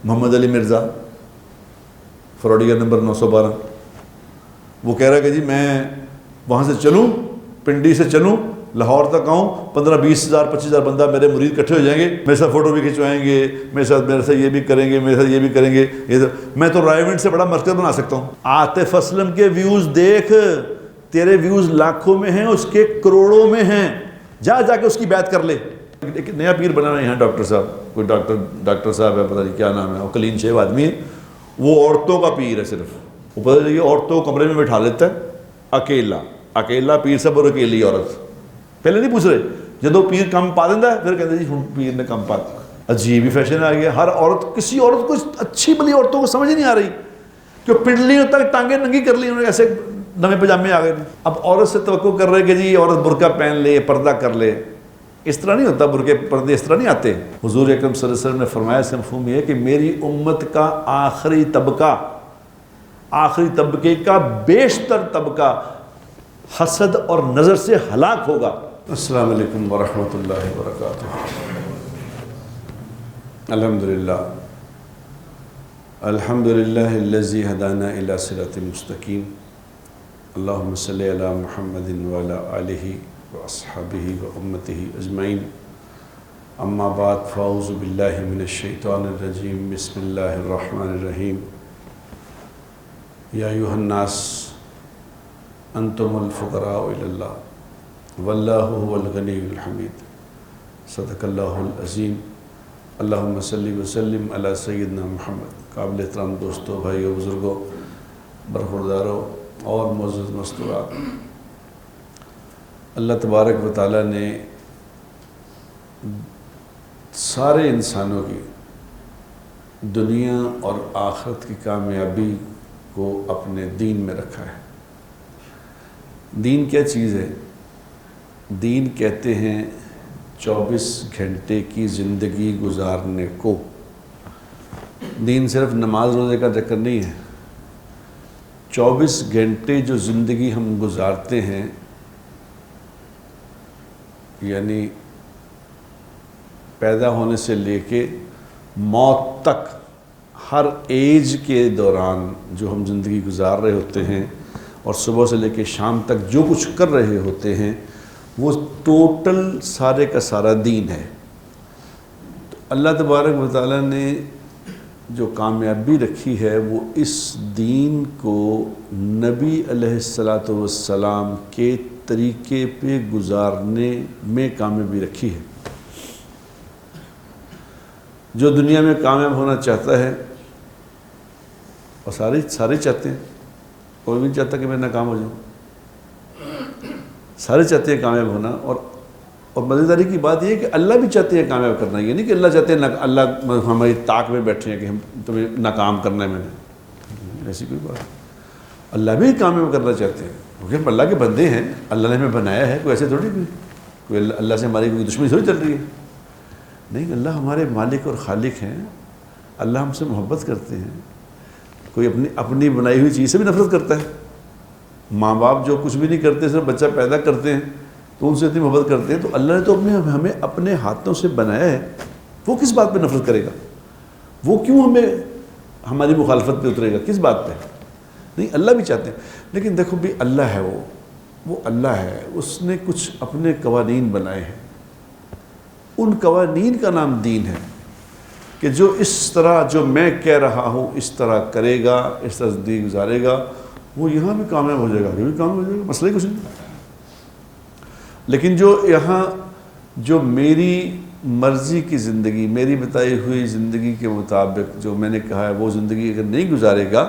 محمد علی Mirza فروڈیہ number 912، وہ کہہ رہا ہے کہ جی میں وہاں سے چلوں، پنڈی سے چلوں، لاہور تک آؤں، 15-20 ہزار 25 ہزار بندہ میرے مرید اکٹھے ہو جائیں گے، میرے ساتھ فوٹو بھی کھنچوائیں گے، میرے ساتھ یہ بھی کریں گے، میرے ساتھ یہ بھی کریں گے، میں تو رائے سے بڑا مرکز بنا سکتا ہوں۔ عاطف اسلم کے ویوز دیکھ، تیرے ویوز لاکھوں میں ہیں، اس کے کروڑوں میں ہیں، جا کے اس کی بیعت کر لے۔ ایک نیا پیر بنا ہے یہاں ڈاکٹر صاحب، کوئی ڈاکٹر صاحب ہے، پتہ نہیں کیا نام ہے، وہ کلین شیو آدمی ہے، وہ عورتوں کا پیر ہے صرف، وہ پتہ نہیں عورتوں کو کمرے میں بٹھا لیتا ہے، اکیلا پیر صاحب اور اکیلی عورت، پہلے نہیں پوچھ رہے، جدو پیر کم پا دینا ہے پھر کہتے ہیں جی ہوں پیر نے کم پا۔ عجیب ہی فیشن آ گیا، ہر عورت، کسی عورت کو اچھی بلی عورتوں کو سمجھ نہیں آ رہی کہ پنڈلیوں تک ٹانگیں ننگی کر لی انہوں نے، ایسے نئے پجامے آ گئے۔ اب عورت سے توقع کر رہے کہ جی عورت برقع پہن لے، پردہ کر لے، اس طرح نہیں ہوتا، برقعے پردے اس طرح نہیں آتے۔ حضور اکرم صلی اللہ علیہ وسلم نے فرمایا، اس کا مفہوم یہ ہے کہ میری امت کا آخری طبقے کا بیشتر طبقہ حسد اور نظر سے ہلاک ہوگا۔ السلام علیکم ورحمۃ اللہ وبرکاتہ۔ الحمدللہ الذی ہدانا الی صراط مستقیم، اللہم صلی علی محمد وعلی آلہ واصحابہ وامتہ اجمعین، اما بعد فاعوذ باللہ من الشیطان الرجیم، بسم اللہ الرحمن الرحیم۔ یا ایھا الناس انتم الفقراء الی اللہ واللہ هو الغنی الحمید، صدق اللہ العظیم۔ اللہم صلی وسلم علی سیدنا محمد۔ قابل احترام دوستوں، بھائیوں، بزرگوں، برخورداروں اور معزز مستورات، اللہ تبارک و تعالیٰ نے سارے انسانوں کی دنیا اور آخرت کی کامیابی کو اپنے دین میں رکھا ہے۔ دین کیا چیز ہے؟ دین کہتے ہیں 24 گھنٹے کی زندگی گزارنے کو۔ دین صرف نماز روزے کا چکر نہیں ہے۔ 24 گھنٹے جو زندگی ہم گزارتے ہیں، یعنی پیدا ہونے سے لے کے موت تک، ہر ایج کے دوران جو ہم زندگی گزار رہے ہوتے ہیں اور صبح سے لے کے شام تک جو کچھ کر رہے ہوتے ہیں، وہ ٹوٹل سارے کا سارا دین ہے۔ تو اللہ تبارک و تعالیٰ نے جو کامیابی رکھی ہے، وہ اس دین کو نبی علیہ السلام کے طریقے پہ گزارنے میں کامیابی رکھی ہے۔ جو دنیا میں کامیاب ہونا چاہتا ہے، اور سارے چاہتے ہیں، کوئی بھی نہیں چاہتا کہ میں ناکام ہو جاؤں، سارے چاہتے ہیں کامیاب ہونا۔ اور مزیداری کی بات یہ ہے کہ اللہ بھی چاہتے ہیں کامیاب کرنا، یہ نہیں کہ اللہ چاہتے ہیں، اللہ ہماری طاق میں بیٹھے ہیں کہ ہم تمہیں ناکام کرنا ہے، میں نے ایسی کوئی بات۔ اللہ بھی کامیاب کرنا چاہتے ہیں، کیونکہ ہم اللہ کے بندے ہیں، اللہ نے ہمیں بنایا ہے، کوئی ایسے تھوڑی کوئی اللہ سے ہماری کوئی دشمنی تھوڑی چل رہی ہے، نہیں، اللہ ہمارے مالک اور خالق ہیں، اللہ ہم سے محبت کرتے ہیں۔ کوئی اپنی بنائی ہوئی چیز سے بھی نفرت کرتا ہے؟ ماں باپ جو کچھ بھی نہیں کرتے، صرف بچہ پیدا کرتے ہیں تو ان سے اتنی محبت کرتے ہیں، تو اللہ نے تو ہمیں اپنے ہاتھوں سے بنایا ہے، وہ کس بات پہ نفرت کرے گا؟ وہ کیوں ہماری مخالفت پہ اترے گا؟ کس بات پہ؟ نہیں، اللہ بھی چاہتے ہیں۔ لیکن دیکھو بھی، اللہ ہے، وہ اللہ ہے، اس نے کچھ اپنے قوانین بنائے ہیں، ان قوانین کا نام دین ہے، کہ جو اس طرح جو میں کہہ رہا ہوں اس طرح کرے گا، اس طرح زندگی گزارے گا، وہ یہاں بھی کامیاب ہو جائے گا، یہ بھی کامیاب ہو جائے گا، مسئلہ ہی کچھ نہیں۔ لیکن جو یہاں جو میری مرضی کی زندگی، میری بتائی ہوئی زندگی کے مطابق جو میں نے کہا ہے وہ زندگی اگر نہیں گزارے گا،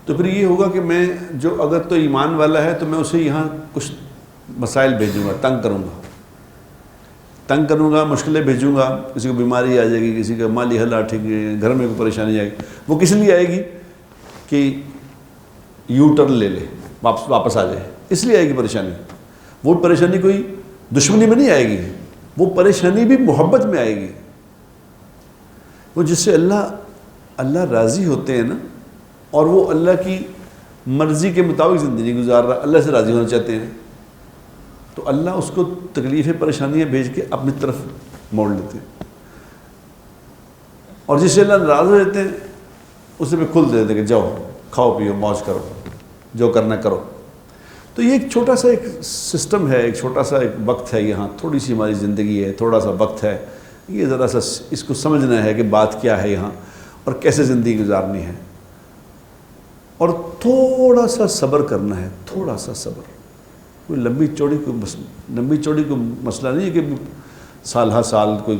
تو پھر یہ ہوگا کہ میں جو اگر تو ایمان والا ہے تو میں اسے یہاں کچھ مسائل بھیجوں گا، تنگ کروں گا، مشکلیں بھیجوں گا، کسی کو بیماری آ جائے گی، کسی کا مالی حالات ٹھیک ہے، گھر میں کوئی پریشانی آئے گی، وہ کس لیے آئے گی؟ کہ یو ٹرن لے لے، واپس آ جائے، اس لیے آئے گی پریشانی۔ وہ پریشانی کوئی دشمنی میں نہیں آئے گی، وہ پریشانی بھی محبت میں آئے گی۔ وہ جس سے اللہ راضی ہوتے ہیں نا، اور وہ اللہ کی مرضی کے مطابق زندگی گزار رہا، اللہ سے راضی ہونا چاہتے ہیں، تو اللہ اس کو تکلیفیں پریشانیاں بھیج کے اپنی طرف موڑ لیتے ہیں۔ اور جس سے اللہ ناراض ہو جاتے ہیں اسے پہ کھل دیتے ہیں کہ جاؤ کھاؤ پیو موج کرو، جو کرنا کرو۔ تو یہ ایک چھوٹا سا ایک سسٹم ہے، ایک چھوٹا سا ایک وقت ہے، یہاں تھوڑی سی ہماری زندگی ہے، تھوڑا سا وقت ہے، یہ ذرا سا اس کو سمجھنا ہے کہ بات کیا ہے یہاں اور کیسے زندگی گزارنی ہے، اور تھوڑا سا صبر کرنا ہے، تھوڑا سا صبر۔ کوئی لمبی چوڑی کوئی مسئلہ نہیں ہے کہ سال ہر سال کوئی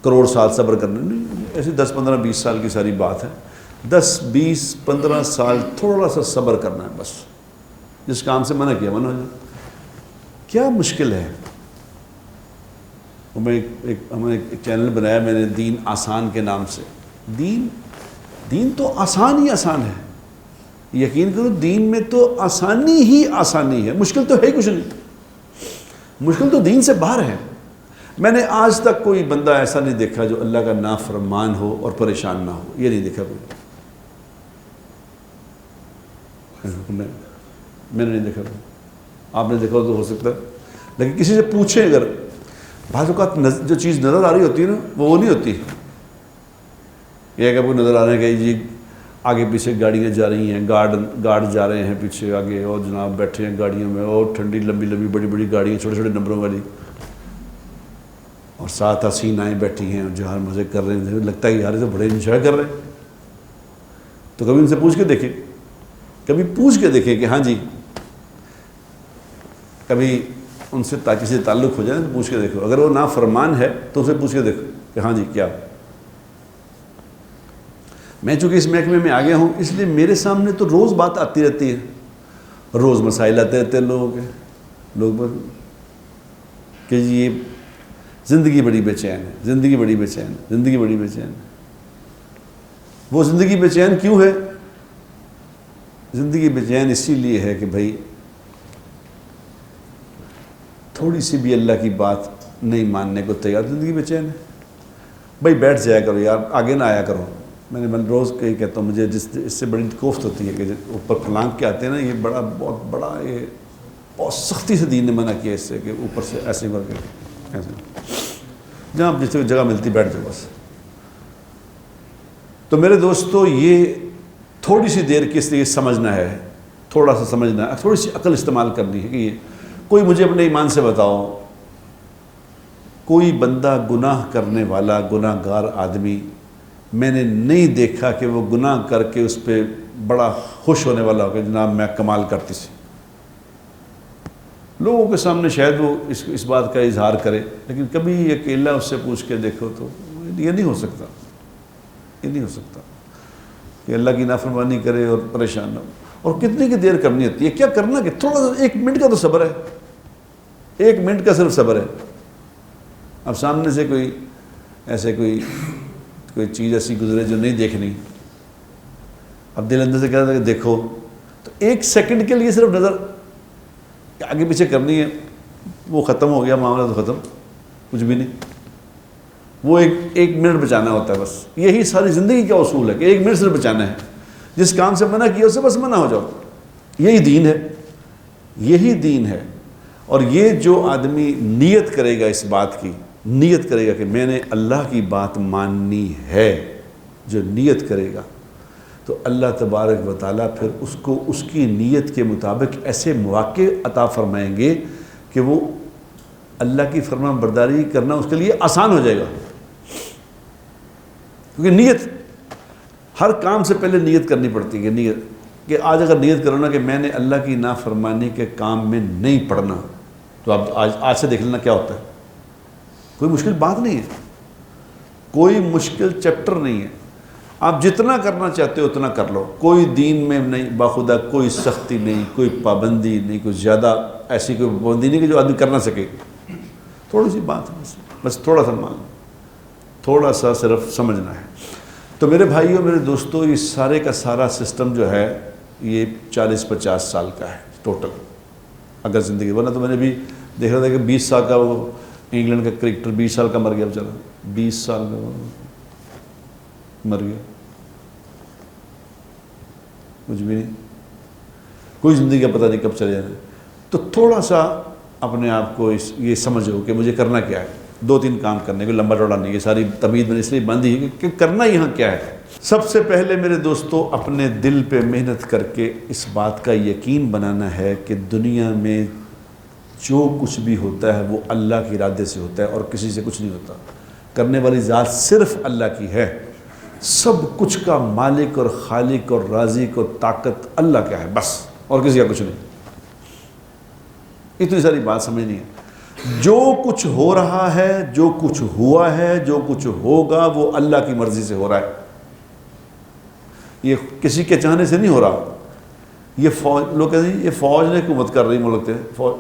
کروڑ سال صبر کرنا، نہیں، ایسی 10 15 20 سال کی ساری بات ہے، 10 20 15 سال تھوڑا سا صبر کرنا ہے بس۔ جس کام سے منع کیا منع ہو جائے، کیا مشکل ہے؟ ہمیں ایک چینل بنایا میں نے دین آسان کے نام سے۔ دین تو آسان ہی آسان ہے، یقین کرو دین میں تو آسانی ہی آسانی ہے، مشکل تو ہے ہی کچھ نہیں، مشکل تو دین سے باہر ہے۔ میں نے آج تک کوئی بندہ ایسا نہیں دیکھا جو اللہ کا نافرمان ہو اور پریشان نہ ہو، یہ نہیں دیکھا کوئی، میں نے نہیں دیکھا کوئی، آپ نے دیکھا تو ہو سکتا ہے، لیکن کسی سے پوچھیں اگر، بعض اوقات جو چیز نظر آ رہی ہوتی ہے نا وہ نہیں ہوتی، یہ کہ آپ کو نظر آ رہا ہے کہ جی آگے پیچھے گاڑیاں جا رہی ہیں، گارڈ جا رہے ہیں پیچھے آگے، اور جناب بیٹھے ہیں گاڑیوں میں، اور ٹھنڈی لمبی بڑی بڑی گاڑیاں چھوٹے چھوٹے نمبروں والی، اور ساتھ حسینائیں بیٹھی ہیں جو ہر مزے کر رہے ہیں، لگتا ہے کہ یار تو بڑے انجوائے کر رہے ہیں۔ تو کبھی ان سے پوچھ کے دیکھیں کہ ہاں جی، کبھی ان سے کسی تعلق ہو جائے تو پوچھ کے دیکھو، اگر وہ نافرمان ہے تو اسے پوچھ کے دیکھو کہ ہاں جی کیا۔ میں چونکہ اس محکمے میں آ گیا ہوں اس لیے میرے سامنے تو روز بات آتی رہتی ہے، روز مسائل آتے رہتے ہیں لوگوں کے، لوگ کہ جی یہ زندگی بڑی بے چین ہے، زندگی بڑی بے چین ہے، زندگی بڑی بے چین ہے۔ وہ زندگی بے چین کیوں ہے؟ زندگی بے چین اسی لیے ہے کہ بھائی تھوڑی سی بھی اللہ کی بات نہیں ماننے کو تیار، زندگی بے چین ہے۔ بھائی بیٹھ جایا کرو یار، آگے نہ آیا کرو۔ میں روز کہیں کہتا ہوں، مجھے اس سے بڑی کوفت ہوتی ہے کہ اوپر پھلانگ کے آتے ہیں نا، یہ بہت بڑا یہ بہت سختی سے دین نے منع کیا اس سے کہ اوپر سے ایسے کر کے ایسے، جہاں جس جگہ ملتی بیٹھ جاؤ بس۔ تو میرے دوستو یہ تھوڑی سی دیر کے اس لیے سمجھنا ہے، تھوڑا سا سمجھنا ہے، تھوڑی سی عقل استعمال کرنی ہے کہ یہ کوئی مجھے اپنے ایمان سے بتاؤ، کوئی بندہ گناہ کرنے والا گناہ گار آدمی میں نے نہیں دیکھا کہ وہ گناہ کر کے اس پہ بڑا خوش ہونے والا ہو کہ جناب میں کمال کرتی سی۔ لوگوں کے سامنے شاید وہ اس بات کا اظہار کرے، لیکن کبھی اکیلا اس سے پوچھ کے دیکھو تو یہ نہیں ہو سکتا، یہ نہیں ہو سکتا کہ اللہ کی نافرمانی کرے اور پریشان نہ ہو۔ اور کتنی کی دیر کرنی ہوتی ہے، کیا کرنا کہ تھوڑا سا 1 منٹ کا تو صبر ہے، 1 منٹ کا صرف صبر ہے۔ اب سامنے سے کوئی چیز ایسی گزرے جو نہیں دیکھنی، اب دل اندر سے کہتا ہے کہ دیکھو، تو 1 سیکنڈ کے لیے صرف نظر آگے پیچھے کرنی ہے، وہ ختم ہو گیا معاملہ، تو ختم، کچھ بھی نہیں۔ وہ ایک منٹ بچانا ہوتا ہے بس، یہی ساری زندگی کا اصول ہے کہ 1 منٹ صرف بچانا ہے، جس کام سے منع کیا اسے بس منع ہو جاؤ، یہی دین ہے، یہی دین ہے۔ اور یہ جو آدمی نیت کرے گا، اس بات کی نیت کرے گا کہ میں نے اللہ کی بات ماننی ہے، جو نیت کرے گا تو اللہ تبارک و تعالیٰ پھر اس کو اس کی نیت کے مطابق ایسے مواقع عطا فرمائیں گے کہ وہ اللہ کی فرما برداری کرنا اس کے لیے آسان ہو جائے گا، کیونکہ نیت ہر کام سے پہلے نیت کرنی پڑتی ہے، نیت کہ آج اگر نیت کرو نا کہ میں نے اللہ کی نافرمانی کے کام میں نہیں پڑنا، تو اب آج سے دیکھ لینا کیا ہوتا ہے۔ کوئی مشکل بات نہیں ہے، کوئی مشکل چیپٹر نہیں ہے، آپ جتنا کرنا چاہتے ہو اتنا کر لو، کوئی دین میں نہیں باخدا کوئی سختی نہیں، کوئی پابندی نہیں، کوئی زیادہ ایسی کوئی پابندی نہیں کہ جو آدمی کر نہ سکے، تھوڑی سی بات ہے بس تھوڑا سا مان، تھوڑا سا صرف سمجھنا ہے۔ تو میرے بھائیوں میرے دوستوں، یہ سارے کا سارا سسٹم جو ہے یہ 40-50 سال کا ہے ٹوٹل اگر زندگی، ورنہ تو میں نے بھی دیکھ رہا تھا کہ 20 سال کا وہ انگلینڈ کا کرکٹر 20 سال کا مر گیا بیچارہ، 20 سال کا مر گیا، کچھ بھی نہیں، کوئی زندگی کا پتہ نہیں کب چلے جانا۔ تو تھوڑا سا اپنے آپ کو یہ سمجھو کہ مجھے کرنا کیا ہے، 2-3 کام کرنے کو، لمبا چوڑا نہیں، یہ ساری تمہید میں نے اس لیے باندھی ہے کہ کرنا یہاں کیا ہے۔ سب سے پہلے میرے دوستو اپنے دل پہ محنت کر کے اس بات کا یقین بنانا ہے کہ دنیا میں جو کچھ بھی ہوتا ہے وہ اللہ کے ارادے سے ہوتا ہے اور کسی سے کچھ نہیں ہوتا۔ کرنے والی ذات صرف اللہ کی ہے، سب کچھ کا مالک اور خالق اور رازق اور طاقت اللہ کا ہے بس، اور کسی کا کچھ نہیں۔ اتنی ساری بات سمجھنی ہے۔ جو کچھ ہو رہا ہے، جو کچھ ہوا ہے، جو کچھ ہوگا وہ اللہ کی مرضی سے ہو رہا ہے، یہ کسی کے چاہنے سے نہیں ہو رہا۔ یہ فوج، لوگ کہتے ہیں یہ فوج نے حکومت کر رہی ملک پہ،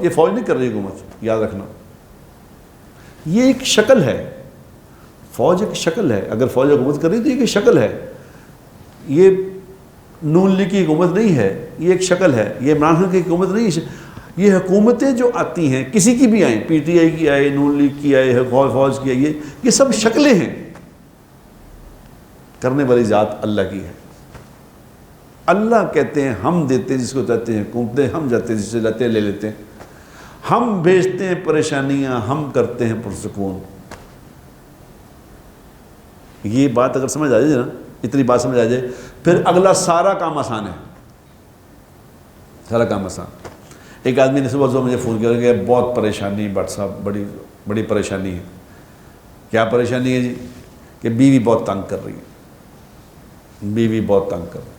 یہ فوج نہیں کر رہی حکومت، یاد رکھنا یہ ایک شکل ہے، فوج ایک شکل ہے۔ اگر فوج حکومت کر رہی تو یہ ایک شکل ہے، یہ نون لیگ کی حکومت نہیں ہے، یہ ایک شکل ہے، یہ عمران خان کی حکومت نہیں ہے۔ یہ حکومتیں جو آتی ہیں کسی کی بھی آئیں، پی ٹی آئی کی آئے، نون لیگ کی آئے، فوج کی آئے، یہ سب شکلیں ہیں، کرنے والی ذات اللہ کی ہے۔ اللہ کہتے ہیں ہم دیتے ہیں جس کو چاہتے ہیں حکومتیں، ہم جاتے ہیں جس سے جاتے ہیں لے لیتے ہیں، ہم بھیجتے ہیں پریشانیاں، ہم کرتے ہیں پرسکون۔ یہ بات اگر سمجھ آ جائے نا، اتنی بات سمجھ آ جائے، پھر اگلا سارا کام آسان ہے، سارا کام آسان۔ ایک آدمی نے صبح مجھے فون کیا کہ بہت پریشانی ڈاکٹر صاحب، بڑی پریشانی ہے۔ کیا پریشانی ہے جی؟ کہ بیوی بہت تنگ کر رہی ہے، بیوی بہت تنگ کر رہی ہے،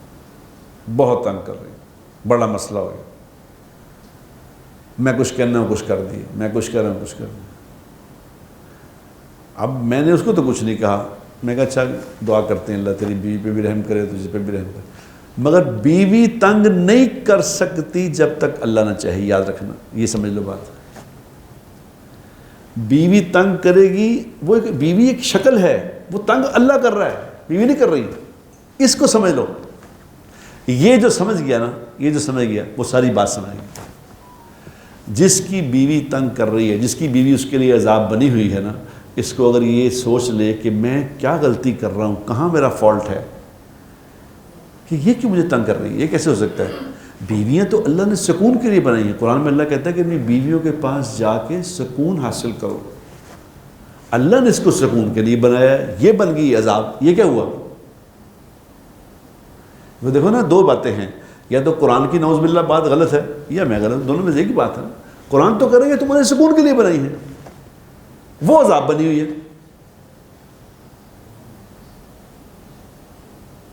بہت تنگ کر رہی ہے، بڑا مسئلہ ہو گیا۔ میں کچھ کہنا ہوں کچھ کر دی، میں کچھ کہہ رہا ہوں کچھ کر دی۔ اب میں نے اس کو تو کچھ نہیں کہا، میں کہا اچھا دعا کرتے ہیں اللہ تیری بیوی پہ بھی رحم کرے، تجھ پہ بھی رحم کرے۔ مگر بیوی تنگ نہیں کر سکتی جب تک اللہ نہ چاہے، یاد رکھنا، یہ سمجھ لو بات۔ بیوی تنگ کرے گی، وہ بیوی ایک شکل ہے، وہ تنگ اللہ کر رہا ہے، بیوی نہیں کر رہی، اس کو سمجھ لو۔ یہ جو سمجھ گیا نا، یہ جو سمجھ گیا وہ ساری بات سمجھ گیا۔ جس کی بیوی تنگ کر رہی ہے، جس کی بیوی اس کے لیے عذاب بنی ہوئی ہے نا، اس کو اگر یہ سوچ لے کہ میں کیا غلطی کر رہا ہوں، کہاں میرا فالٹ ہے کہ یہ کیوں مجھے تنگ کر رہی ہے، یہ کیسے ہو سکتا ہے؟ بیویاں تو اللہ نے سکون کے لیے بنائی ہیں۔ قرآن میں اللہ کہتا ہے کہ اپنی بیویوں کے پاس جا کے سکون حاصل کرو۔ اللہ نے اس کو سکون کے لیے بنایا ہے، یہ بن گئی عذاب، یہ کیا ہوا؟ وہ دیکھو نا، دو باتیں ہیں، یا تو قرآن کی نعوذ باللہ بات غلط ہے یا میں غلط، دونوں میں سے ایک ہی بات ہے۔ قرآن تو کرے گا تمہارے سکون کے لیے بنائی ہے، وہ عذاب بنی ہوئی ہے۔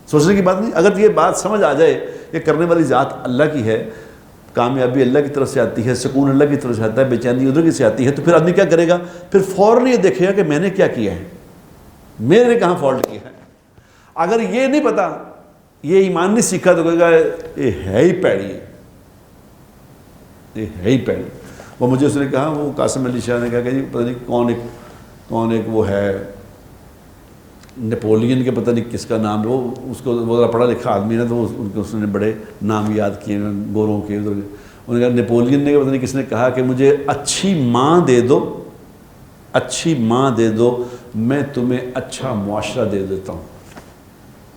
سوچنے کی بات نہیں۔ اگر یہ بات سمجھ آ جائے کہ کرنے والی ذات اللہ کی ہے، کامیابی اللہ کی طرف سے آتی ہے، سکون اللہ کی طرف سے آتا ہے، بے چینی ادھر کی سے آتی ہے، تو پھر آدمی کیا کرے گا؟ پھر فوراً یہ دیکھے گا کہ میں نے کیا کیا ہے، میں نے کہاں فالٹ کیا ہے۔ اگر یہ نہیں پتا، یہ ایمان نہیں سیکھا، تو کہے گا یہ ہے ہی پیڑی، یہ ہے ہی پیڑی۔ وہ مجھے اس نے کہا، وہ قاسم علی شاہ نے کہا کہ جی پتہ نہیں کون ایک وہ ہے نیپولین کے، پتہ نہیں کس کا نام ہے، وہ اس کو وہ ذرا پڑھا لکھا آدمی ہے، تو اس نے بڑے نام یاد کیے گوروں کے۔ انہوں نے کہا نیپولین نے پتہ نہیں کس نے کہا کہ مجھے اچھی ماں دے دو، اچھی ماں دے دو، میں تمہیں اچھا معاشرہ دے دیتا ہوں۔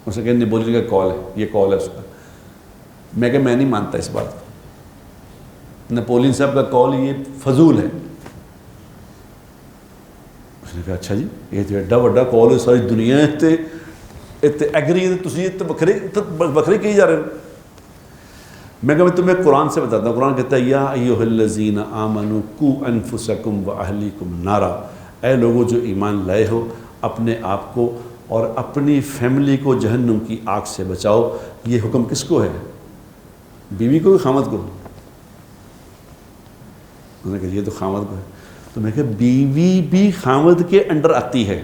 اس نے کہا نیپولین کا کال ہے، یہ کال ہے اس کا۔ میں کہ میں نہیں مانتا اس بات کو، نیپولین صاحب کا کال یہ فضول ہے۔ اس نے کہا اچھا جی، یہ تو ایڈا وڈا کال ہے، ساری دنیا ایگری ہے، تسی بکھرے کہی جا رہے ہو۔ میں کہا میں تمہیں قرآن سے بتاتا ہوں۔ قرآن کہتا ہے یا ایھا الذین آمنوا قوا انفسکم واہلیکم نارا، اے لوگوں جو ایمان لائے ہو، اپنے آپ کو اور اپنی فیملی کو جہنم کی آگ سے بچاؤ۔ یہ حکم کس کو ہے؟ بیوی کو، خامد کو؟ انہوں نے کہا یہ تو خامد کو ہے۔ تو میں کہا بیوی بھی خامد کے انڈر آتی ہے۔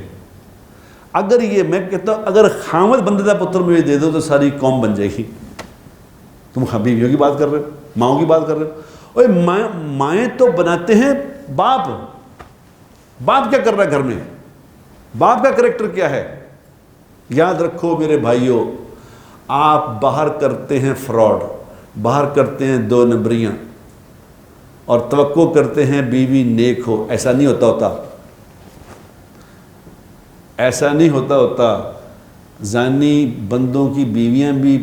اگر یہ میں کہتا ہوں اگر خامد بندے دا پتر مجھے دے دو تو ساری قوم بن جائے گی۔ تم بیویوں کی بات کر رہے ہو، ماؤں کی بات کر رہے ہو۔ اوے مائیں تو بناتے ہیں باپ، باپ کیا کر رہا ہے گھر میں؟ باپ کا کریکٹر کیا ہے؟ یاد رکھو میرے بھائیوں، آپ باہر کرتے ہیں فراڈ، باہر کرتے ہیں دو نمبریاں، اور توقع کرتے ہیں بیوی نیک ہو۔ ایسا نہیں ہوتا، ایسا نہیں ہوتا۔ زانی بندوں کی بیویاں بھی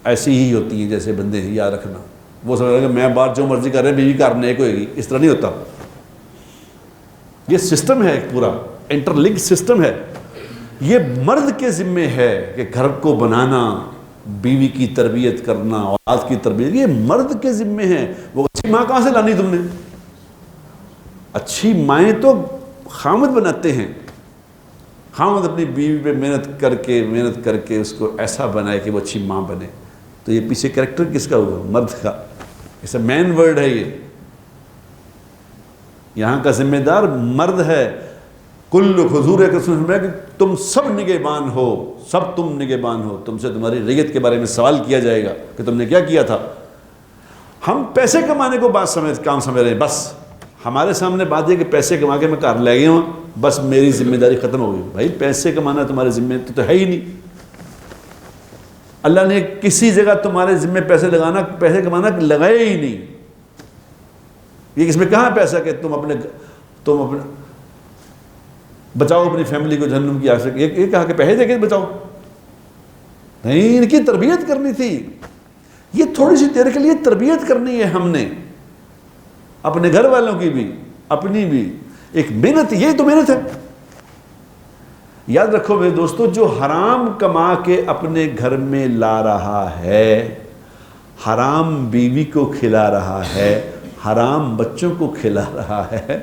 ایسی ہی ہوتی ہیں جیسے بندے ہیں، یاد رکھنا۔ وہ سمجھ رہے کہ میں باہر جو مرضی کر رہے ہیں بیوی گھر نیک ہوئے گی، اس طرح نہیں ہوتا۔ یہ سسٹم ہے ایک پورا انٹر لنک سسٹم ہے. یہ مرد کے ذمے ہے کہ گھر کو بنانا، بیوی کی تربیت کرنا، اولاد کی تربیت، یہ مرد کے ذمے ہے. وہ اچھی ماں کہاں سے لانی تم نے؟ اچھی مائیں تو خامد بناتے ہیں. خامد اپنی بیوی پہ محنت کر کے اس کو ایسا بنائے کہ وہ اچھی ماں بنے. تو یہ پیچھے کریکٹر کس کا ہوا؟ مرد کا. اسے مین ورڈ ہے یہ. یہاں کا ذمہ دار مرد ہے. کل حضور کہ تم سب نگہبان ہو، سب تم نگہبان ہو. تم سے تمہاری ریت کے بارے میں سوال کیا جائے گا کہ تم نے کیا کیا تھا. ہم پیسے کمانے کو کام سمجھ رہے ہیں. بس ہمارے سامنے بات یہ کہ پیسے کما کے میں کار لے گیا ہوں، بس میری ذمہ داری ختم ہو گئی. بھائی پیسے کمانا تمہارے ذمہ تو ہے ہی نہیں. اللہ نے کسی جگہ تمہارے ذمہ پیسے کمانا لگایا ہی نہیں. یہ اس میں کہاں پیسہ کہ تم اپنے بچاؤ اپنی فیملی کو جہنم کی آگ سے. یہ کہا کہ پیسے دے کے بچاؤ؟ نہیں، ان کی تربیت کرنی تھی. یہ تھوڑی سی دیر کے لیے تربیت کرنی ہے ہم نے، اپنے گھر والوں کی بھی اپنی بھی. ایک محنت، یہ تو محنت ہے. یاد رکھو میرے دوستو، جو حرام کما کے اپنے گھر میں لا رہا ہے، حرام بیوی کو کھلا رہا ہے، حرام بچوں کو کھلا رہا ہے،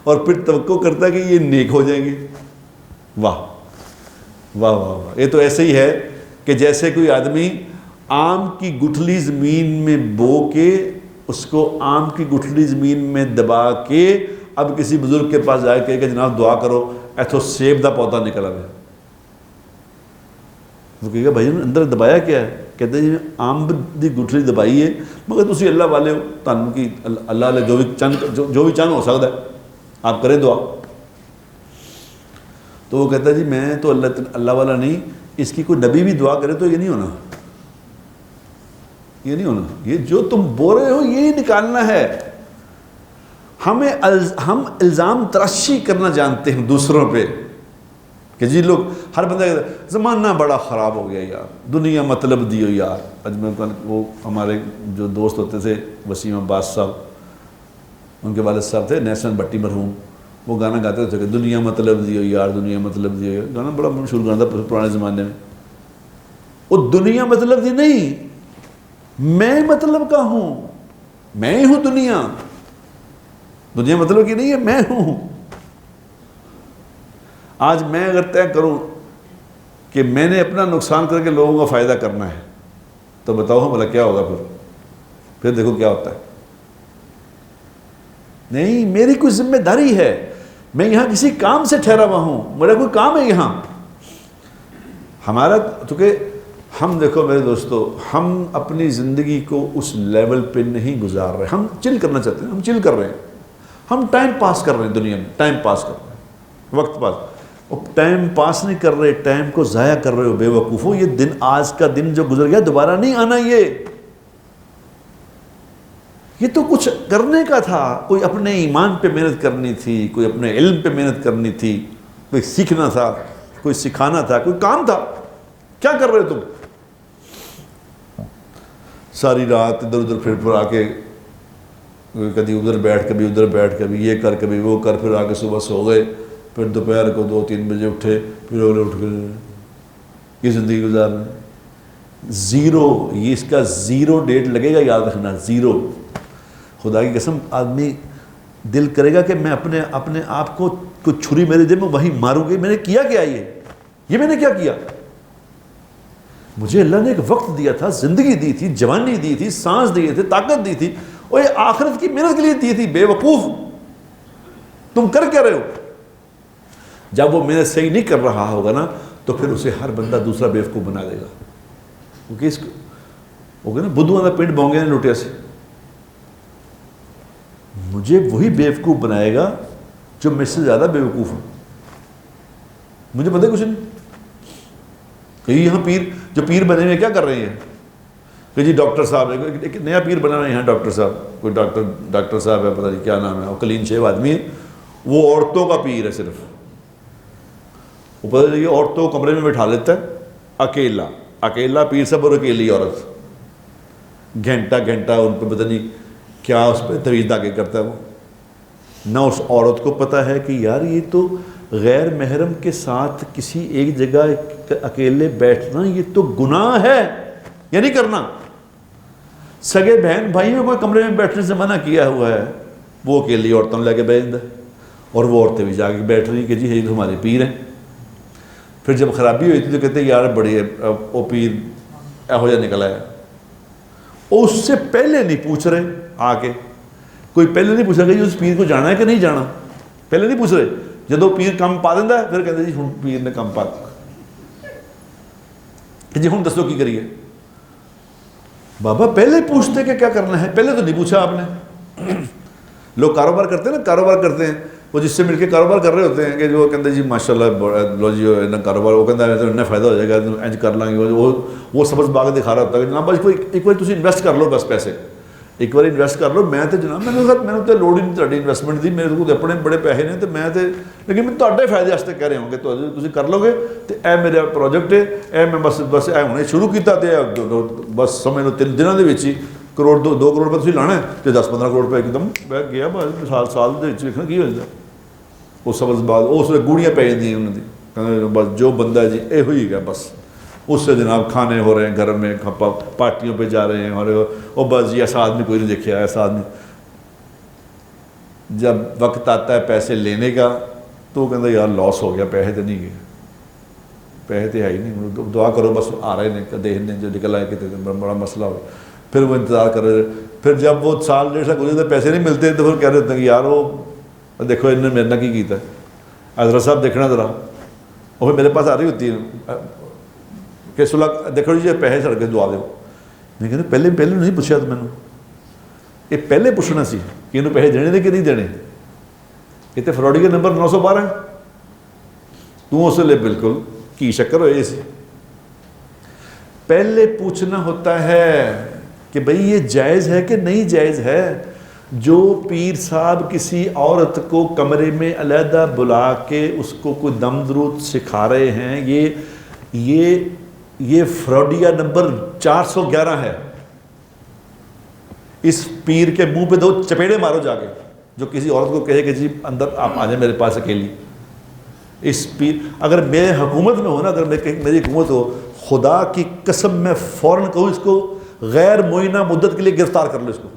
اور پھر توقع کرتا ہے کہ یہ نیک ہو جائیں گے. واہ واہ واہ واہ. یہ تو ایسے ہی ہے کہ جیسے کوئی آدمی آم کی گٹھلی زمین میں بو کے اس کو آم کی گٹھلی زمین میں دبا کے اب کسی بزرگ کے پاس جا کے کہ جناب دعا کرو ایتھو سیب دا پودا نکلا ہے. وہ کہے گا بھائی اندر دبایا کیا ہے؟ کہتے ہیں آم دی گٹھلی دبائی ہے، مگر تسی اللہ والے ہو، تانوں کی اللہ والے جو بھی چند ہو سکتا ہے آپ کریں دعا. تو وہ کہتا ہے جی میں تو اللہ والا نہیں، اس کی کوئی نبی بھی دعا کرے تو یہ نہیں ہونا، یہ نہیں ہونا. یہ جو تم بول رہے ہو یہ نکالنا ہے. ہم الزام تراشی کرنا جانتے ہیں دوسروں پہ کہ جی لوگ ہر بندہ کہتا ہے زمانہ بڑا خراب ہو گیا یار، دنیا مطلب دیو یار. وہ ہمارے جو دوست ہوتے تھے وسیم عباس صاحب، ان کے والد صاحب تھے نیسن بٹی مرحوم، وہ گانا گاتے تھے کہ دنیا مطلب دیو یار، دنیا مطلب دیو یار. گانا بڑا مشہور گانا تھا پرانے زمانے میں. وہ دنیا مطلب دی نہیں، میں مطلب کا ہوں، میں ہوں دنیا. دنیا مطلب کی نہیں ہے، میں ہوں. آج میں اگر طے کروں کہ میں نے اپنا نقصان کر کے لوگوں کا فائدہ کرنا ہے تو بتاؤ ہم بھلا کیا ہوگا پھر دیکھو کیا ہوتا ہے. نہیں، میری کوئی ذمہ داری ہے. میں یہاں کسی کام سے ٹھہرا ہوا ہوں، میرا کوئی کام ہے یہاں. ہمارا چونکہ ہم دیکھو میرے دوستو، ہم اپنی زندگی کو اس لیول پہ نہیں گزار رہے. ہم چل کرنا چاہتے ہیں، ہم چل کر رہے ہیں، ہم ٹائم پاس کر رہے ہیں دنیا میں، ٹائم پاس کر رہے ہیں، وقت پاس. ٹائم پاس نہیں کر رہے، ٹائم کو ضائع کر رہے ہو بے وقوفو. یہ دن، آج کا دن جو گزر گیا دوبارہ نہیں آنا. یہ تو کچھ کرنے کا تھا. کوئی اپنے ایمان پہ محنت کرنی تھی، کوئی اپنے علم پہ محنت کرنی تھی، کوئی سیکھنا تھا، کوئی سکھانا تھا، کوئی کام تھا. کیا کر رہے تم؟ ساری رات ادھر ادھر پھر آ کے کبھی ادھر بیٹھ، کبھی ادھر بیٹھ، کبھی یہ کر، کبھی وہ کر، پھر آ کے صبح سو گئے، پھر دوپہر کو 2-3 بجے اٹھے، پھر اگلے اٹھ کے یہ زندگی گزار رہے ہیں. زیرو. یہ اس کا زیرو ڈیٹ لگے گا، یاد رکھنا، زیرو. خدا کی قسم آدمی دل کرے گا کہ میں اپنے آپ کو کوئی چھری میرے دل میں وہی ماروں گی. میں نے کیا کیا؟ یہ میں نے کیا کیا؟ مجھے اللہ نے ایک وقت دیا تھا، زندگی دی تھی، جوانی دی تھی، سانس دیے تھے، طاقت دی تھی، اور یہ آخرت کی محنت کے لیے دی تھی. بے وقوف تم کر کیا رہے ہو؟ جب وہ محنت صحیح نہیں کر رہا ہوگا نا تو پھر اسے ہر بندہ دوسرا بے وقوف بنا دے گا. کیونکہ اس کو ہوگا نا بدھواں دا پنڈ بونگے نے لوٹیا سے. مجھے وہی بے وقوف بنائے گا جو مجھ سے زیادہ بے وقوف ہے. مجھے پتہ کچھ نہیں کہ یہاں پیر بنے ہوئے کیا کر رہے ہیں کہ جی ڈاکٹر صاحب ہے، ایک نیا پیر بنا ہوا ہے یہاں ڈاکٹر صاحب، کوئی ڈاکٹر صاحب ہے، پتہ نہیں کیا نام ہے، وہ کلین شیو آدمی ہے، وہ عورتوں کا پیر ہے صرف. وہ پتہ چلیے عورتوں کو کمرے میں بٹھا لیتا ہے، اکیلا پیر صاحب اور اکیلی عورت، گھنٹہ ان پہ پتہ نہیں کیا اس پہ تویز داغے کرتا ہے وہ. نہ اس عورت کو پتہ ہے کہ یار یہ تو غیر محرم کے ساتھ کسی ایک جگہ اکیلے بیٹھنا یہ تو گناہ ہے، یہ نہیں کرنا۔ سگے بہن بھائیوں کو کمرے میں بیٹھنے سے منع کیا ہوا ہے، وہ اکیلی عورتوں لے کے بیٹھ دیں، اور وہ عورتیں بھی جا کے بیٹھ رہی کہ جی یہ تو ہمارے پیر ہیں۔ پھر جب خرابی ہوئی تھی تو کہتے ہیں یار بڑی وہ پیر ایہو جا نکلا ہے، اس سے پہلے نہیں پوچھ رہے، آ کے کوئی پہلے نہیں پوچھ رہا کہ اس پیر کو جانا ہے کہ نہیں جانا، پہلے نہیں پوچھ رہے۔ جدو پیر کم پا دینا ہے پھر کہتے جی ہوں پیر نے کم پا کہ جی ہوں دسو کی کریے۔ بابا پہلے پوچھتے کہ کیا کرنا ہے، پہلے تو نہیں پوچھا آپ نے۔ لوگ کاروبار کرتے ہیں نا، کاروبار کرتے ہیں، وہ جس سے مل کے کاروبار کر رہے ہوتے ہیں کہ جو کہتے ہیں جی ماشاءاللہ لو جی کاروبار، وہ کہتا ہے اتنا فائدہ ہو جائے گا انج کر لیں گے، وہ سبز باغ دکھا رہا ہوتا ہے کہ جناب بس ایک بار تسی انویسٹ کر لو، بس پیسے ایک بار انویسٹ کر لو۔ میں تو جناب میں تو لوڑ ہی نہیں تہاڈی انویسٹمنٹ دی، میرے کو اپنے بڑے پیسے نے تو میں لیکن میں تہاڈے فائدے واسطے کہہ رہا ہوں کہ تسی کر لو گے تو اے میرا پروجیکٹ ہے، اے میں بس اے ہنے شروع کیتا تے بس سمجھ لو 3 دنوں دے وچ ہی کروڑ 2 کروڑ روپے تسی لانا ہے تے 10-15 کروڑ روپے ایک دم بیٹھ گیا، بس سال دے وچ ویکھنا کی ہو جائے۔ وہ سبز باغ اس گوڑیاں پی جاندیاں انہوں دی، بس جو بندہ ہے جی یہ ہوئی گیا، بس اس سے جناب کھانے ہو رہے ہیں گھر میں، پارٹیوں پہ جا رہے ہیں، اور وہ بس جی ایسا آدمی کوئی نہیں دیکھا، ایسا آدمی۔ جب وقت آتا ہے پیسے لینے کا تو وہ کہتا ہے یار لاس ہو گیا، پیسے تو نہیں گئے، پیسے تو ہے ہی نہیں، دعا کرو بس آ رہے ہیں دیکھنے جو نکل آئے کہ بڑا مسئلہ ہو۔ پھر وہ انتظار کر رہے، پھر جب وہ سال 1.5 سال گزرے پیسے نہیں ملتے تو پھر کہہ رہے ہوتے ہیں کہ یار وہ دیکھو انہوں نے میرے نہ کی کیتا ہے، حضرت صاحب دیکھنا ذرا۔ وہ پھر میرے پاس آ رہی ہوتی ہے کہ صلاح دیکھو جی پیسے سڑ کے دعا دو۔ میں کہتے پہلے نہیں پوچھا تو مینوں یہ پہلے پوچھنا سی کہ انہوں پیسے دینے کہ نہیں دینے۔ کہتے فراڈی کا نمبر 912 ہے، تو اس لیے بالکل کی شکر ہوئے سی۔ پہلے پوچھنا ہوتا ہے کہ بھئی یہ جائز ہے کہ نہیں جائز ہے۔ جو پیر صاحب کسی عورت کو کمرے میں علیحدہ بلا کے اس کو کوئی دم درود سکھا رہے ہیں، یہ فراڈیا نمبر 411 ہے۔ اس پیر کے منہ پہ 2 چپیڑے مارو جا کے، جو کسی عورت کو کہے کہ جی اندر آپ آ جائیں میرے پاس اکیلی۔ اس پیر اگر میں حکومت میں ہو نا، اگر میری حکومت ہو، خدا کی قسم میں فوراً کہوں اس کو غیر معینہ مدت کے لیے گرفتار کر لو اس کو۔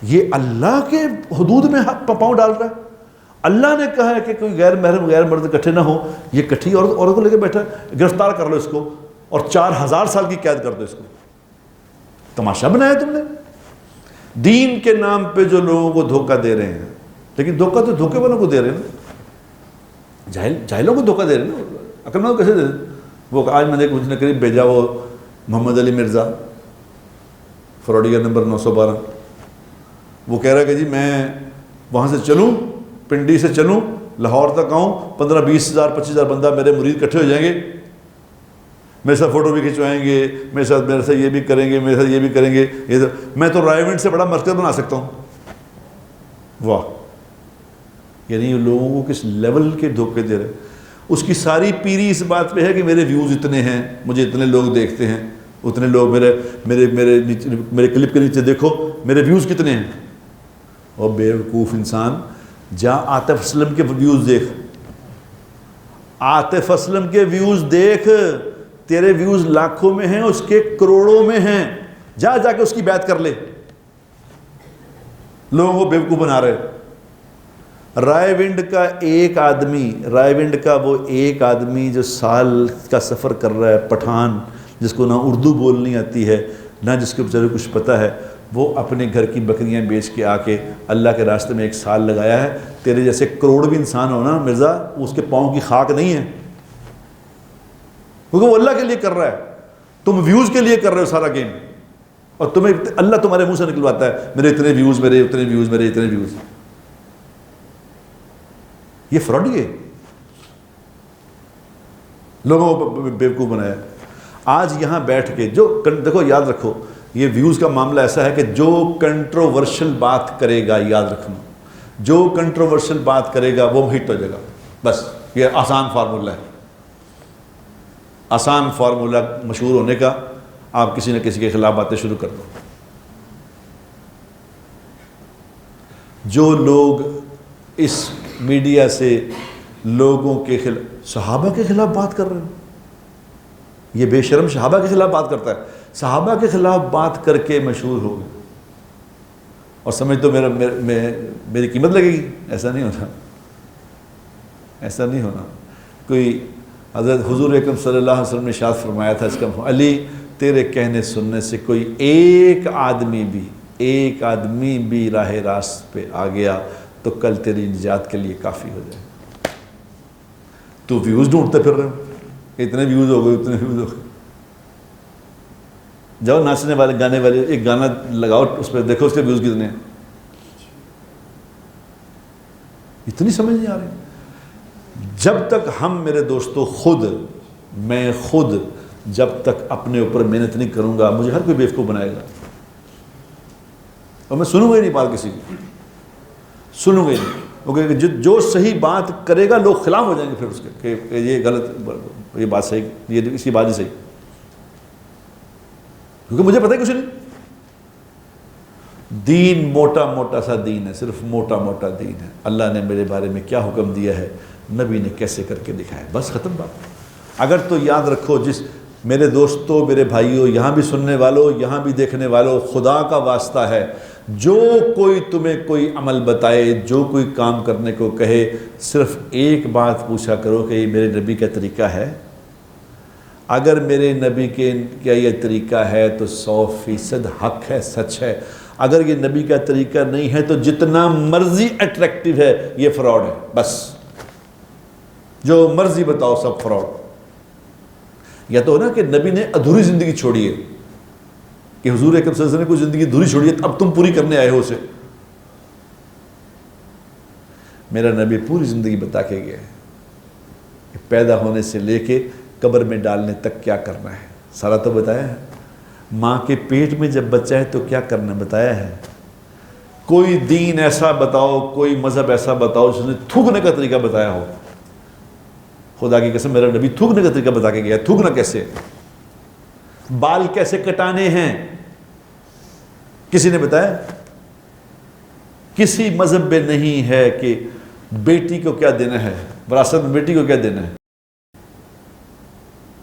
یہ اللہ کے حدود میں پاؤں ڈال رہا ہے۔ اللہ نے کہا ہے کہ کوئی غیر محرم غیر مرد اکٹھے نہ ہو، یہ کٹھی عورت کو لے کے بیٹھا ہے، گرفتار کر لو اس کو اور 4000 سال کی قید کر دو اس کو۔ تماشا بنایا تم نے دین کے نام پہ جو لوگوں کو دھوکہ دے رہے ہیں، لیکن دھوکہ تو دھوکے والوں کو دے رہے ہیں نا، جاہلوں کو دھوکہ دے رہے ہیں نا، عقل مندوں کو کیسے دے رہے ہیں؟ وہ آج میں نے کچھ نہ قریب بھیجا، وہ محمد علی مرزا فراڈیا نمبر 912، وہ کہہ رہا ہے کہ جی میں وہاں سے چلوں، پنڈی سے چلوں لاہور تک آؤں، 15-20 ہزار 25 ہزار بندہ میرے مرید اکٹھے ہو جائیں گے، میرے ساتھ فوٹو بھی کھنچوائیں گے، میرے ساتھ یہ بھی کریں گے، میرے ساتھ یہ بھی کریں گے، میں تو رائے ونڈ سے بڑا مرکز بنا سکتا ہوں۔ واہ، یعنی لوگوں کو کس لیول کے دھوکے دے رہے۔ اس کی ساری پیری اس بات پہ ہے کہ میرے ویوز اتنے ہیں، مجھے اتنے لوگ دیکھتے ہیں، اتنے لوگ میرے کلپ کے نیچے دیکھو میرے ویوز کتنے ہیں۔ اور بیوقوف انسان، جا عاطف اسلم کے ویوز دیکھ، عاطف اسلم کے ویوز دیکھ، تیرے ویوز لاکھوں میں ہیں، اس کے کروڑوں میں ہیں، جا کے اس کی بیعت کر لے۔ لوگوں کو بیوقوف بنا رہے۔ رائے ونڈ کا ایک آدمی، رائے ونڈ کا وہ ایک آدمی جو سال کا سفر کر رہا ہے، پٹھان، جس کو نہ اردو بولنی آتی ہے نہ جس کو بیچارے کچھ پتہ ہے، وہ اپنے گھر کی بکریاں بیچ کے آ کے اللہ کے راستے میں 1 سال لگایا ہے۔ تیرے جیسے کروڑ بھی انسان ہو نا مرزا، اس کے پاؤں کی خاک نہیں ہے، کیونکہ وہ اللہ کے لیے کر رہا ہے، تم ویوز کے لیے کر رہے ہو سارا گیم، اور تمہیں اللہ تمہارے منہ سے نکلواتا ہے میرے اتنے ویوز، میرے اتنے ویوز، میرے اتنے ویوز۔ یہ فراڈی ہے، لوگوں کو بیوقوف بنایا۔ آج یہاں بیٹھ کے جو دیکھو، یاد رکھو یہ ویوز کا معاملہ ایسا ہے کہ جو کنٹروورشل بات کرے گا، یاد رکھنا، جو کنٹروورشل بات کرے گا وہ ہٹ ہو جائے گا۔ بس یہ آسان فارمولہ ہے، آسان فارمولہ مشہور ہونے کا۔ آپ کسی نہ کسی کے خلاف باتیں شروع کر دو۔ جو لوگ اس میڈیا سے لوگوں کے خلاف، صحابہ کے خلاف بات کر رہے ہو؟ یہ بے شرم صحابہ کے خلاف بات کرتا ہے، صحابہ کے خلاف بات کر کے مشہور ہو گئے اور سمجھ تو میری قیمت لگے گی؟ ایسا نہیں ہونا، ایسا نہیں ہونا۔ کوئی حضرت حضور اکرم صلی اللہ علیہ وسلم نے ارشاد فرمایا تھا اس کا، علی تیرے کہنے سننے سے کوئی ایک آدمی بھی راہ راست پہ آ گیا تو کل تیری نجات کے لیے کافی ہو جائے۔ تو ویوز ڈھونڈتے پھر رہے ہو، اتنے ویوز ہو گئے، اتنے ویوز ہو گئے، جاؤ ناچنے والے گانے والے ایک گانا لگاؤ، اس پہ دیکھو اس کے ویوز کتنے ہیں۔ اتنی سمجھ نہیں آ رہی۔ جب تک ہم میرے دوستو میں خود جب تک اپنے اوپر محنت نہیں کروں گا، مجھے ہر کوئی بیوقوف بنائے گا اور میں سنوں گا ہی نہیں بات کسی کی، سنوں گا ہی نہیں، کیونکہ جو صحیح بات کرے گا لوگ خلاف ہو جائیں گے پھر اس کے کہ یہ غلط، یہ بات صحیح، یہ اس کی بات ہی صحیح، کیونکہ مجھے پتہ ہے کچھ نہیں۔ دین موٹا موٹا سا دین ہے، صرف موٹا موٹا دین ہے۔ اللہ نے میرے بارے میں کیا حکم دیا ہے، نبی نے کیسے کر کے دکھایا، بس ختم بات۔ اگر تو یاد رکھو، میرے دوستو، میرے بھائیو، یہاں بھی سننے والوں، یہاں بھی دیکھنے والوں، خدا کا واسطہ ہے، جو کوئی تمہیں کوئی عمل بتائے، جو کوئی کام کرنے کو کہے، صرف ایک بات پوچھا کرو کہ یہ میرے نبی کا طریقہ ہے۔ اگر میرے نبی کے کیا یہ طریقہ ہے تو 100% حق ہے، سچ ہے۔ اگر یہ نبی کا طریقہ نہیں ہے تو جتنا مرضی اٹریکٹیو ہے، یہ فراڈ ہے، بس جو مرضی بتاؤ سب فراڈ۔ یا تو نا کہ نبی نے ادھوری زندگی چھوڑی ہے، کہ حضور اکرم صلی اللہ علیہ وسلم نے کوئی زندگی ادھوری چھوڑی ہے، اب تم پوری کرنے آئے ہو اسے۔ میرا نبی پوری زندگی بتا کے گیا ہے کہ پیدا ہونے سے لے کے قبر میں ڈالنے تک کیا کرنا ہے، سارا تو بتایا ہے۔ ماں کے پیٹ میں جب بچہ ہے تو کیا کرنا بتایا ہے۔ کوئی دین ایسا بتاؤ، کوئی مذہب ایسا بتاؤ جس نے تھوکنے کا طریقہ بتایا ہو۔ خدا کی قسم میرا نبی تھوکنے کا طریقہ بتا کے گیا، تھوکنا کیسے، بال کیسے کٹانے ہیں، کسی نے بتایا؟ کسی مذہب میں نہیں ہے کہ بیٹی کو کیا دینا ہے وراثت میں، بیٹی کو کیا دینا ہے۔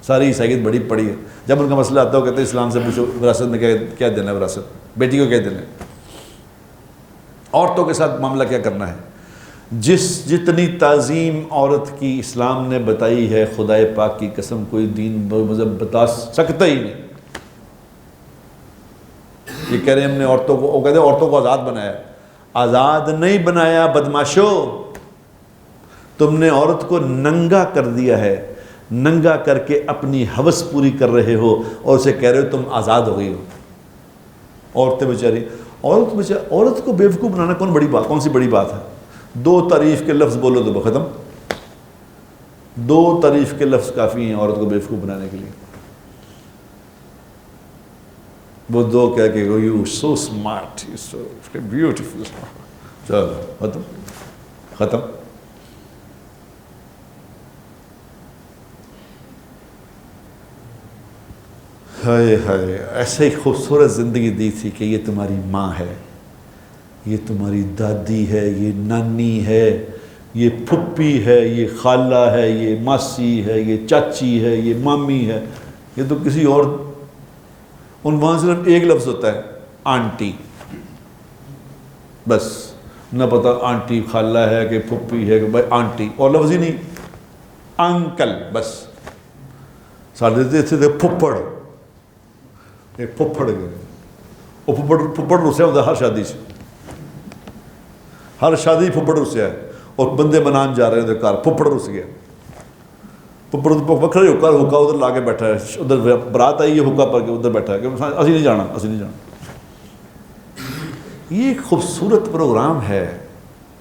ساری عیسائیت بڑی پڑی ہے، جب ان کا مسئلہ آتا ہے کہتے ہیں اسلام سے پوچھو وراثت میں کیا دینا ہے، وراثت بیٹی کو کیا دینا ہے، عورتوں کے ساتھ معاملہ کیا کرنا ہے۔ جتنی تعظیم عورت کی اسلام نے بتائی ہے، خدائے پاک کی قسم کوئی دین مذہب بتا سکتا ہی نہیں۔ یہ کہہ رہے ہیں ہم نے عورتوں کو، وہ کہتے ہیں عورتوں کو آزاد بنایا، آزاد نہیں بنایا بدماشو، تم نے عورت کو ننگا کر دیا ہے، ننگا کر کے اپنی ہوس پوری کر رہے ہو اور اسے کہہ رہے ہو تم آزاد ہو گئی ہو۔ عورتیں بیچاری، عورت کو بیوقوف بنانا کون سی بڑی بات ہے؟ 2 تعریف کے لفظ بولو تو ختم، 2 تعریف کے لفظ کافی ہیں عورت کو بیوقوف بنانے کے لیے۔ وہ 2 کہہ کے you so smart, you so beautiful, چلو ختم۔ ہائے ہائے، ایسے ہی خوبصورت زندگی دی تھی کہ یہ تمہاری ماں ہے، یہ تمہاری دادی ہے، یہ نانی ہے، یہ پھپھی ہے، یہ خالہ ہے، یہ ماسی ہے، یہ چاچی ہے، یہ مامی ہے۔ یہ تو کسی اور عنوان صرف ایک لفظ ہوتا ہے، آنٹی، بس نہ پتہ آنٹی خالہ ہے کہ پھپھی ہے کہ بھائی آنٹی، اور لفظ ہی نہیں، انکل، بس۔ سارے تھے پھپھڑ، ایک پھپھڑ گئے، وہ پھپھڑ رسیا ہوتا ہے ہر شادی سے، ہر شادی پھپھڑ رسیا ہے، اور بندے منان جا رہے ہیں کار، پھپھڑ رس گیا، پھپھڑ وکھرے ہوکا ادھر لا کے بیٹھا ہے، ادھر برات آئی ہے ہوکا پر کے ادھر بیٹھا ہے کہ اسی نہیں جانا، اسی نہیں جانا۔ یہ ایک خوبصورت پروگرام ہے،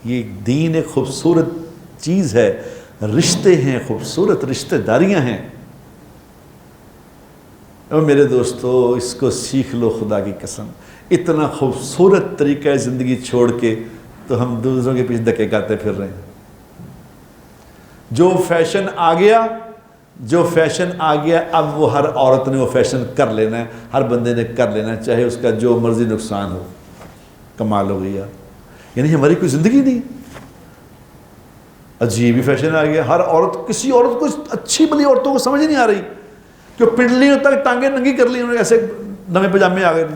یہ دین ایک خوبصورت چیز ہے، رشتے ہیں، خوبصورت رشتہ داریاں ہیں۔ اور میرے دوستو اس کو سیکھ لو، خدا کی قسم، اتنا خوبصورت طریقہ ہے زندگی چھوڑ کے تو ہم دوسروں کے پیچھے دھکے کھاتے پھر رہے ہیں۔ جو فیشن آ گیا اب وہ ہر عورت نے وہ فیشن کر لینا ہے، ہر بندے نے کر لینا ہے، چاہے اس کا جو مرضی نقصان ہو۔ کمال ہو گیا، یعنی ہماری کوئی زندگی نہیں، عجیب ہی فیشن آ گیا. ہر عورت, کسی عورت کو, اچھی بلی عورتوں کو سمجھ ہی نہیں آ رہی کہ پنڈلیوں تک ٹانگیں ننگی کر لی انہوں نے, ایسے نمے پجامے آ گئے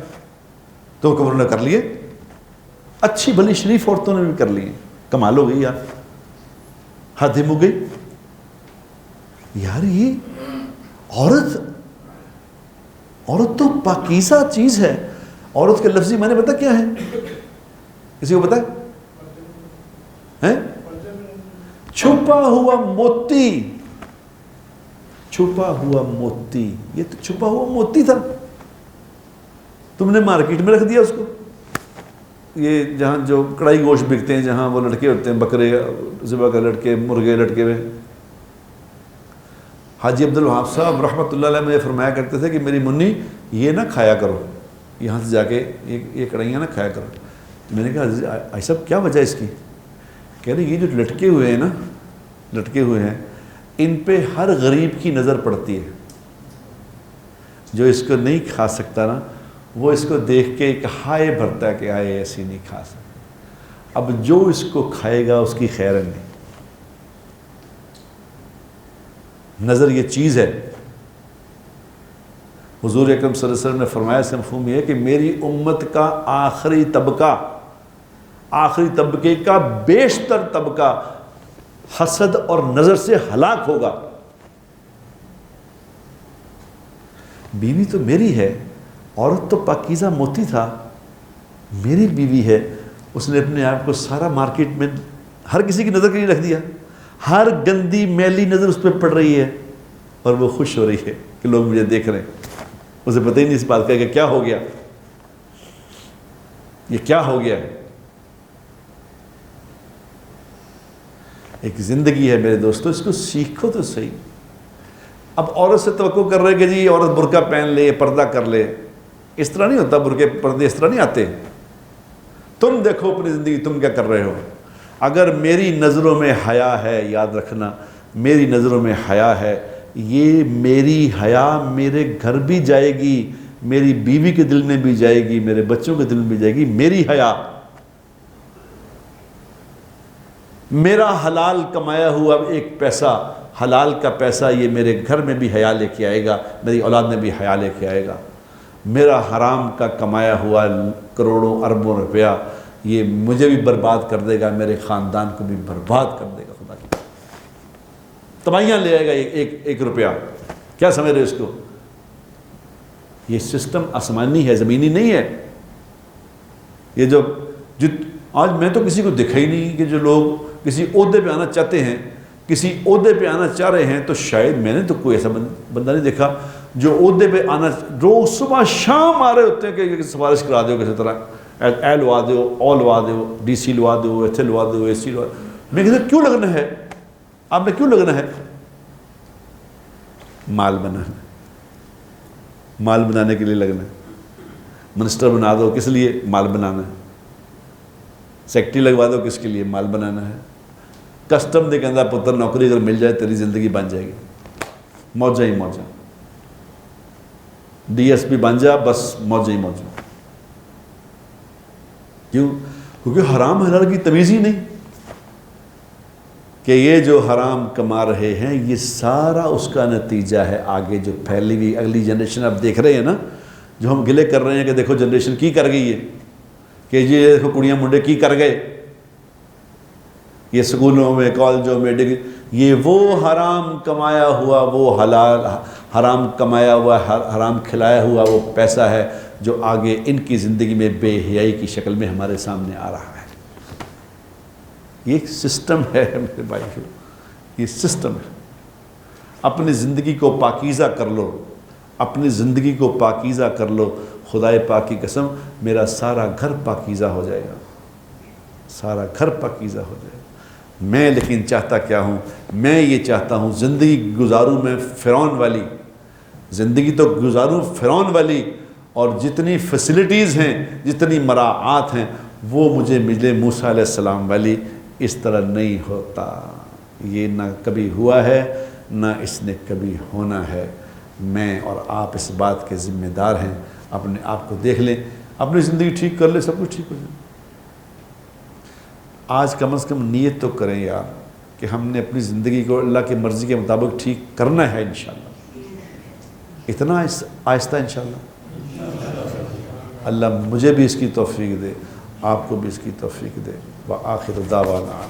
تو انہوں نے کر لیے. اچھی بلی شریف عورتوں نے بھی کر لی ہیں. کمال ہو گئی یار, حد ہو گئی یار. یہ عورت تو پاکیزہ چیز ہے. عورت کے لفظی معنی پتہ کیا ہے؟ کسی کو پتہ ہے؟ چھپا ہوا موتی. چھپا ہوا موتی, یہ تو چھپا ہوا موتی تھا, تم نے مارکیٹ میں رکھ دیا اس کو. یہ جہاں جو کڑائی گوشت بکتے ہیں, جہاں وہ لڑکے ہوتے ہیں, بکرے ذبح کر لٹکے, مرغے لٹکے ہوئے. حاجی عبدالوہاب صاحب رحمۃ اللہ علیہ مجھے فرمایا کرتے تھے کہ میری منی یہ نہ کھایا کرو, یہاں سے جا کے یہ کڑھائیاں نہ کھایا کرو. میں نے کہا آئی صاحب کیا وجہ اس کی؟ کہہ رہے یہ جو لٹکے ہوئے ہیں نا, لٹکے ہوئے ہیں, ان پہ ہر غریب کی نظر پڑتی ہے. جو اس کو نہیں کھا سکتا نا, وہ اس کو دیکھ کے ایک ہائے بھرتا ہے کہ آئے ایسی نہیں کھا سکتا. اب جو اس کو کھائے گا اس کی خیر نہیں. نظر یہ چیز ہے. حضور اکرم صلی اللہ علیہ وسلم نے فرمایا, اس کا مفہوم یہ ہے کہ میری امت کا آخری طبقے کا بیشتر طبقہ حسد اور نظر سے ہلاک ہوگا. بیوی تو میری ہے, عورت تو پاکیزہ موتی تھا, میری بیوی ہے. اس نے اپنے آپ کو سارا مارکیٹ میں ہر کسی کی نظر کے لیے رکھ دیا. ہر گندی میلی نظر اس پہ پڑ رہی ہے اور وہ خوش ہو رہی ہے کہ لوگ مجھے دیکھ رہے ہیں. اسے پتہ ہی نہیں اس بات کا کہ کیا ہو گیا, یہ کیا ہو گیا. ایک زندگی ہے میرے دوستو, اس کو سیکھو تو صحیح. اب عورت سے توقع کر رہے کہ جی عورت برقع پہن لے, پردہ کر لے. اس طرح نہیں ہوتا, برقعے پردے اس طرح نہیں آتے. تم دیکھو اپنی زندگی, تم کیا کر رہے ہو. اگر میری نظروں میں حیا ہے, یاد رکھنا میری نظروں میں حیا ہے, یہ میری حیا میرے گھر بھی جائے گی, میری بیوی کے دل میں بھی جائے گی, میرے بچوں کے دل میں بھی جائے گی. میری حیا, میرا حلال کمایا ہوا ایک پیسہ, حلال کا پیسہ, یہ میرے گھر میں بھی حیا لے کے آئے گا, میری اولاد میں بھی حیا لے کے آئے گا. میرا حرام کا کمایا ہوا کروڑوں اربوں روپیہ, یہ مجھے بھی برباد کر دے گا, میرے خاندان کو بھی برباد کر دے گا. خدا کی تباہیاں لے آئے گا ایک روپیہ. کیا سمجھ رہے اس کو؟ یہ سسٹم آسمانی ہے, زمینی نہیں ہے. یہ جو آج میں تو کسی کو دیکھا ہی نہیں کہ جو لوگ کسی عہدے پہ آنا چاہتے ہیں, کسی عہدے پہ آنا چاہ رہے ہیں, تو شاید میں نے تو کوئی ایسا بندہ نہیں دیکھا جو عہدے پہ آنا, روز صبح شام آ رہے ہوتے ہیں کہ سفارش کرا دو کسی طرح, اے لوا دو, او لوا دو, ڈی سی لوا دو, ایتھے لوا دو, اے سی لوا دو. میں کہتا کیوں لگنا ہے آپ نے, کیوں لگنا ہے؟ مال بنانا, مال بنانے کے لیے لگنا ہے. منسٹر بنا دو, کس لیے؟ مال بنانا ہے. سیکٹری لگوا دو, کس کے لیے؟ مال بنانا ہے. کسٹم دے کہندا پتر نوکری اگر مل جائے تیری زندگی بن جائے گی, موجہ ہی موجہ. ڈی ایس پی بن جا, بس موجہ ہی موجہ. کیوں؟ کیونکہ حرام حلال کی تمیز ہی نہیں, کہ یہ جو حرام کما رہے ہیں یہ سارا اس کا نتیجہ ہے. آگے جو پھیلی ہوئی اگلی جنریشن آپ دیکھ رہے ہیں نا, جو ہم گلے کر رہے ہیں کہ دیکھو جنریشن کی کر گئی ہے, کہ یہ دیکھو کڑیاں منڈے کی کر گئے, یہ سکولوں میں کالجوں میں ڈگری, یہ وہ حرام کمایا ہوا, وہ حلال حرام کمایا ہوا, حرام کھلایا ہوا وہ پیسہ ہے جو آگے ان کی زندگی میں بے حیائی کی شکل میں ہمارے سامنے آ رہا ہے. یہ ایک سسٹم ہے میرے بھائی, یہ سسٹم ہے. اپنی زندگی کو پاکیزہ کر لو, اپنی زندگی کو پاکیزہ کر لو. خدائے پاک کی قسم میرا سارا گھر پاکیزہ ہو جائے گا, سارا گھر پاکیزہ ہو جائے گا. میں لیکن چاہتا کیا ہوں؟ میں یہ چاہتا ہوں زندگی گزاروں میں فرعون والی زندگی, تو گزاروں فرعون والی, اور جتنی فیسلٹیز ہیں, جتنی مراعات ہیں, وہ مجھے ملے موسیٰ علیہ السلام والی. اس طرح نہیں ہوتا. یہ نہ کبھی ہوا ہے, نہ اس نے کبھی ہونا ہے. میں اور آپ اس بات کے ذمہ دار ہیں. اپنے آپ کو دیکھ لیں, اپنی زندگی ٹھیک کر لیں, سب کچھ ٹھیک ہو جائے. آج کم از کم نیت تو کریں یار, کہ ہم نے اپنی زندگی کو اللہ کی مرضی کے مطابق ٹھیک کرنا ہے انشاءاللہ، اتنا آہستہ انشاءاللہ۔ اللہ مجھے بھی اس کی توفیق دے، آپ کو بھی اس کی توفیق دے۔ وآخر دعوانا